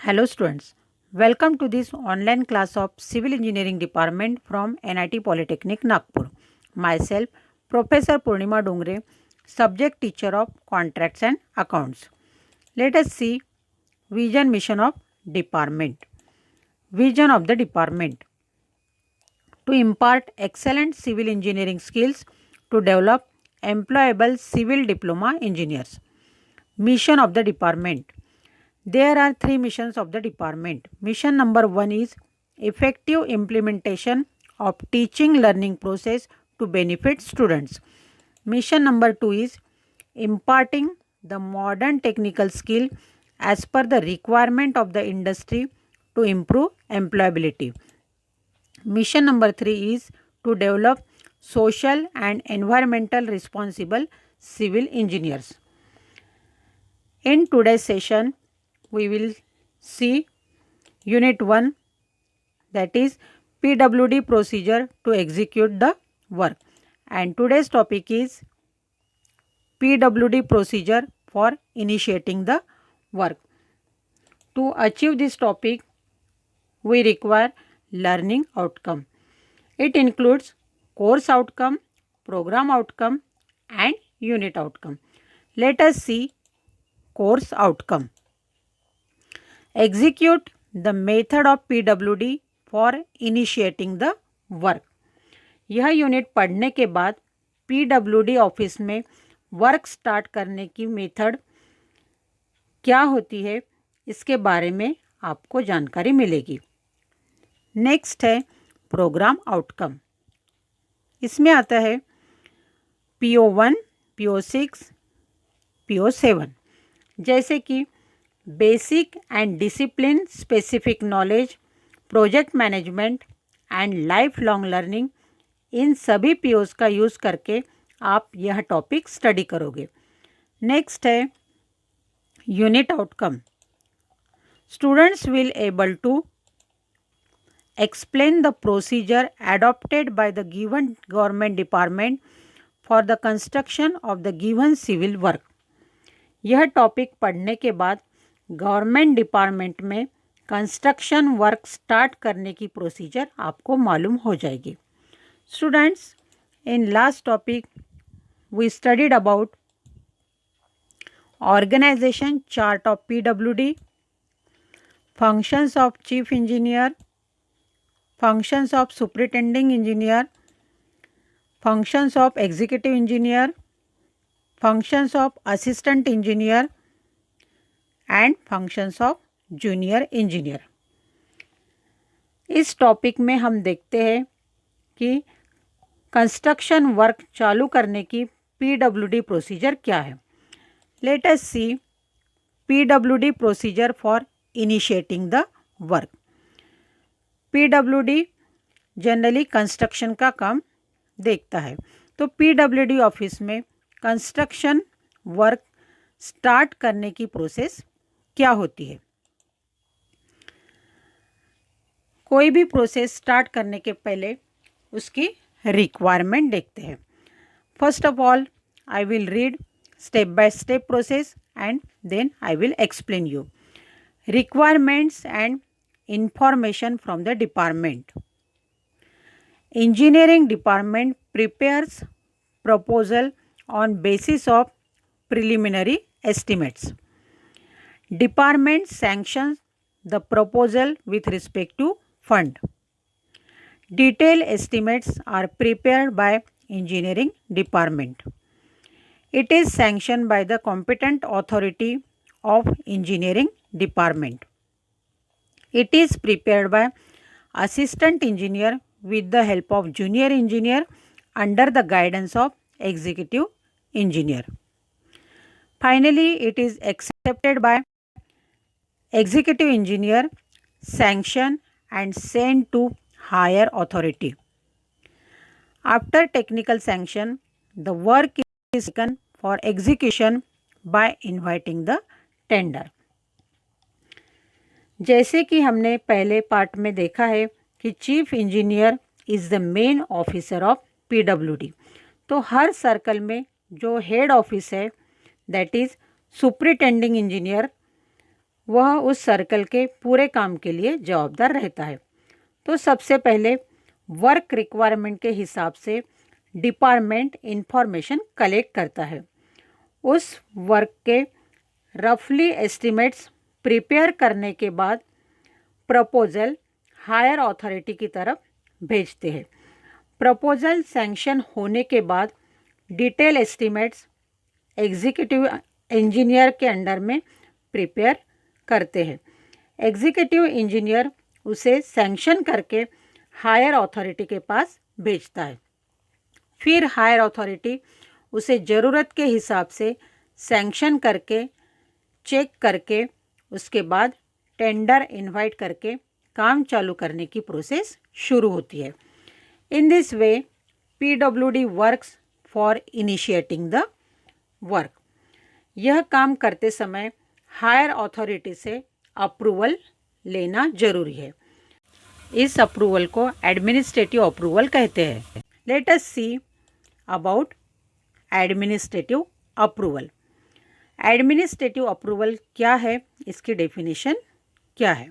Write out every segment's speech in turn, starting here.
Hello students, welcome to this online class of Civil Engineering Department from NIT Polytechnic Nagpur. Myself, Professor Purnima Dongre, subject teacher of Contracts and Accounts. Let us see vision mission of department. Vision of the department: to impart excellent civil engineering skills to develop employable civil diploma engineers. Mission of the department: there are three missions of the department. Mission number 1 is effective implementation of teaching learning process to benefit students. Mission number 2 is imparting the modern technical skill as per the requirement of the industry to improve employability. Mission number 3 is to develop social and environmental responsible civil engineers. In today's session, we will see Unit 1, that is PWD procedure to execute the work, and today's topic is PWD procedure for initiating the work. To achieve this topic, we require learning outcome. It includes course outcome, program outcome and unit outcome. Let us see course outcome. Execute the method of PWD for initiating the work. यह unit पढ़ने के बाद PWD office में work start करने की method क्या होती है, इसके बारे में आपको जानकारी मिलेगी. नेक्स्ट है प्रोग्राम आउटकम. इसमें आता है PO1, PO6, PO7, जैसे कि basic and discipline specific knowledge, project management and lifelong learning. इन सभी पीओस का यूज़ करके आप यह टॉपिक स्टडी करोगे. नेक्स्ट है unit outcome. Students will able to explain the procedure adopted by the given government department for the construction of the given civil work. यह topic पढ़ने के बाद गवर्नमेंट डिपार्टमेंट में कंस्ट्रक्शन वर्क स्टार्ट करने की procedure आपको मालूम हो जाएगी. Students, in last topic we studied about organisation chart of PWD, functions of chief engineer, functions of superintending engineer, functions of executive engineer, functions of assistant engineer and functions of junior engineer. इस topic में हम देखते हैं कि construction work चालू करने की PWD procedure क्या है. Let us see PWD procedure for initiating the work. PWD generally construction का काम देखता है. तो PWD ऑफिस में कंस्ट्रक्शन वर्क स्टार्ट करने की प्रोसेस क्या होती है. कोई भी प्रोसेस स्टार्ट करने के पहले उसकी रिक्वायरमेंट देखते हैं. First of all I will read step by step process and then I will explain you. Requirements and information from the department. Engineering department prepares proposal on basis of preliminary estimates. Department sanctions the proposal with respect to fund. Detailed estimates are prepared by engineering department. It is sanctioned by the competent authority of engineering department. It is prepared by assistant engineer with the help of junior engineer under the guidance of executive engineer. Finally, it is accepted by executive engineer, sanctioned and sent to higher authority. After technical sanction, the work is taken for execution by inviting the tender. जैसे कि हमने पहले part में देखा है कि chief engineer is the main officer of PWD. तो हर circle में जो हेड ऑफिस है दैट इज़ सुपरिटेंडिंग इंजीनियर वह उस सर्कल के पूरे काम के लिए जवाबदार रहता है। तो सबसे पहले वर्क रिक्वायरमेंट के हिसाब से डिपार्टमेंट इंफॉर्मेशन कलेक्ट करता है। उस वर्क के रफली एस्टिमेट्स प्रिपेयर करने के बाद प्रपोजल हायर अथॉरिटी की तरफ भेजते हैं। प्रपोजल सैंक्शन होने के बाद डिटेल एस्टिमेट्स एग्जीक्यूटिव इंजीनियर के अंडर में प्रिपेयर करते हैं। एग्जीक्यूटिव इंजीनियर उसे सैंक्शन करके हायर अथॉरिटी के पास भेजता है। फिर हायर अथॉरिटी उसे ज़रूरत के हिसाब से सैंक्शन करके चेक करके उसके बाद टेंडर इनवाइट करके काम चालू करने की प्रोसेस शुरू होती है। In this way PWD works for initiating the work. यह काम करते समय हायर अथॉरिटी से अप्रूवल लेना जरूरी है। इस अप्रूवल को एडमिनिस्ट्रेटिव अप्रूवल कहते हैं। Let us see about administrative approval. Administrative approval क्या है, इसकी डेफिनेशन क्या है?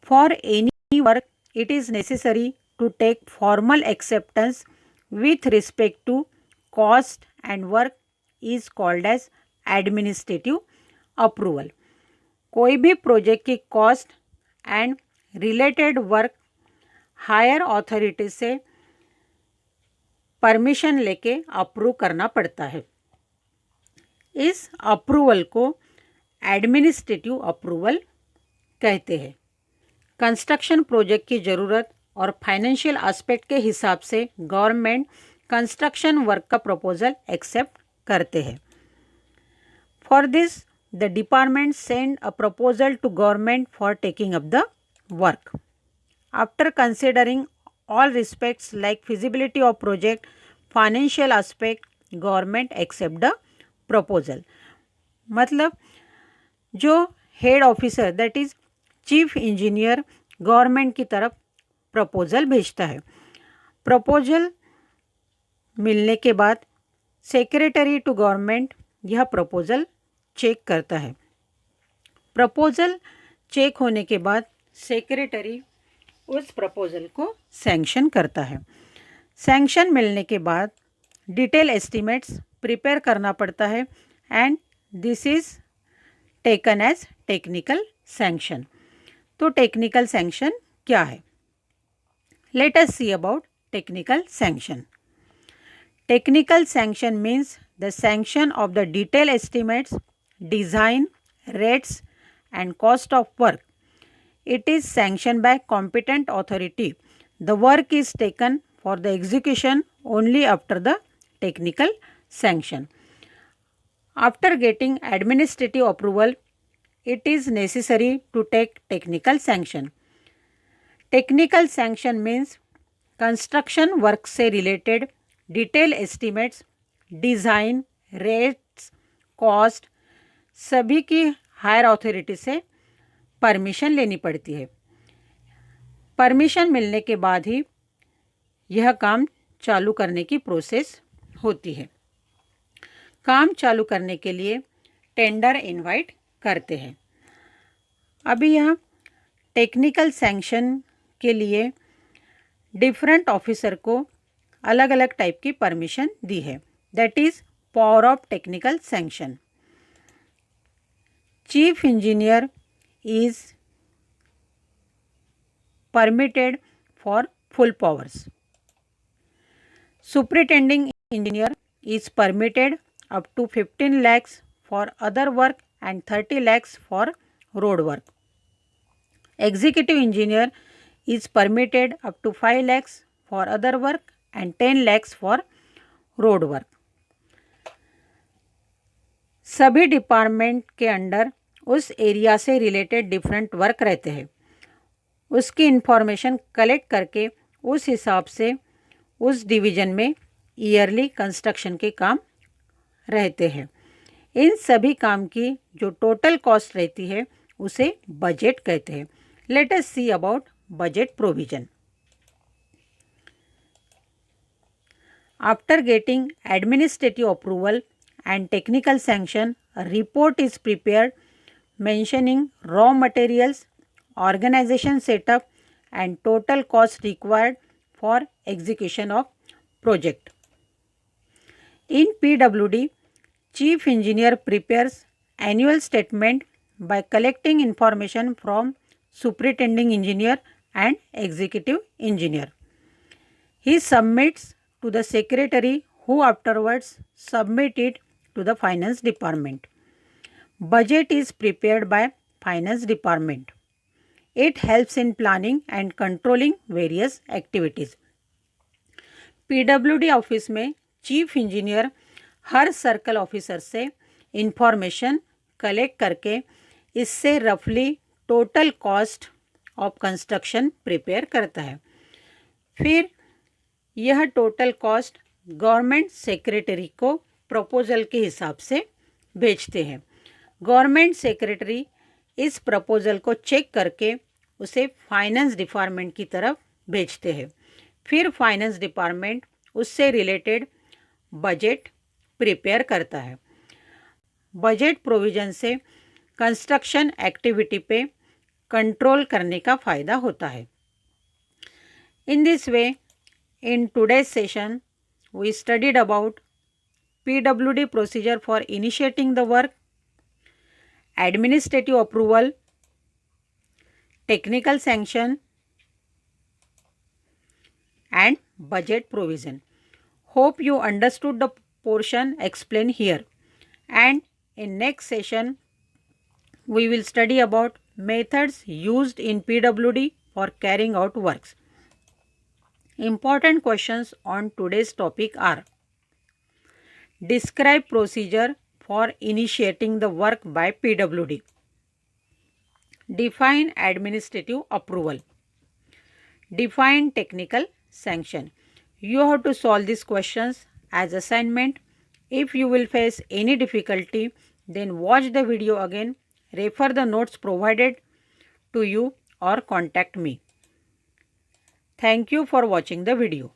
For any work it is necessary to take formal acceptance with respect to cost and work is called as administrative approval. कोई भी project की cost and related work higher authority से permission लेके अप्रूव करना पड़ता है। इस अप्रूवल को एडमिनिस्ट्रेटिव अप्रूवल कहते हैं। कंस्ट्रक्शन प्रोजेक्ट की ज़रूरत और फाइनेंशियल एस्पेक्ट के हिसाब से गवर्नमेंट कंस्ट्रक्शन वर्क का प्रपोजल एक्सेप्ट करते हैं। For this the department send a proposal to government for taking up the work. After considering all respects like feasibility of project, financial aspect, government accept the proposal। मतलब जो head officer that is chief engineer government की तरफ proposal भेजता है। Proposal मिलने के बाद secretary to government यह प्रपोजल चेक करता है। प्रपोजल चेक होने के बाद सेक्रेटरी उस प्रपोजल को सैंक्शन करता है। सैंक्शन मिलने के बाद डिटेल एस्टिमेट्स प्रिपेयर करना पड़ता है and this is taken as technical sanction. तो टेक्निकल सैंक्शन क्या है? Let us see about technical sanction. Technical sanction means the sanction of the detail estimates, design, rates and cost of work. It is sanctioned by competent authority. The work is taken for the execution only after the technical sanction. After getting administrative approval, it is necessary to take technical sanction. Technical sanction means construction work से related detail estimates, design, rates, cost सभी की higher authority से permission लेनी पड़ती है। Permission मिलने के बाद ही यह काम चालू करने की प्रोसेस होती है। काम चालू करने के लिए टेंडर इनवाइट करते हैं। अभी यहाँ टेक्निकल सैंक्शन के लिए डिफरेंट ऑफिसर को अलग अलग टाइप की परमिशन दी है। That is power of technical sanction. Chief engineer is permitted for full powers. Superintending engineer is permitted up to 15 lakhs for other work and 30 lakhs for road work. Executive engineer is permitted up to 5 lakhs for other work and 10 lakhs for road work. सभी department के under उस area से related different work रहते हैं। उसकी information collect करके उस हिसाब से उस डिवीज़न में ईयरली कंस्ट्रक्शन के काम रहते हैं। इन सभी काम की जो टोटल कॉस्ट रहती है उसे बजट कहते हैं। Let us see about budget provision. After getting administrative approval and technical sanction, a report is prepared mentioning raw materials, organization setup, and total cost required for execution of project. In PWD, Chief Engineer prepares annual statement by collecting information from Superintending Engineer and Executive Engineer. He submits to the Secretary, who afterwards submit it to the Finance Department. Budget is prepared by Finance Department. It helps in planning and controlling various activities. PWD office में chief engineer हर circle officer से information collect करके इससे रफली total cost of construction prepare करता है। फिर यह total cost government secretary को प्रपोजल के हिसाब से भेजते हैं। गवर्नमेंट सेक्रेटरी इस प्रपोजल को चेक करके उसे फाइनेंस डिपार्टमेंट की तरफ भेजते हैं। फिर फाइनेंस डिपार्टमेंट उससे रिलेटेड बजट प्रिपेयर करता है। बजट प्रोविज़न से कंस्ट्रक्शन एक्टिविटी पे कंट्रोल करने का फ़ायदा होता है। In this way, in today's session we studied about PWD procedure for initiating the work, administrative approval, technical sanction, and budget provision. Hope you understood the portion explained here. And in next session, we will study about methods used in PWD for carrying out works. Important questions on today's topic are: describe procedure for initiating the work by PWD. Define administrative approval. Define technical sanction. You have to solve these questions as assignment. If you will face any difficulty, then watch the video again, refer the notes provided to you or contact me. Thank you for watching the video.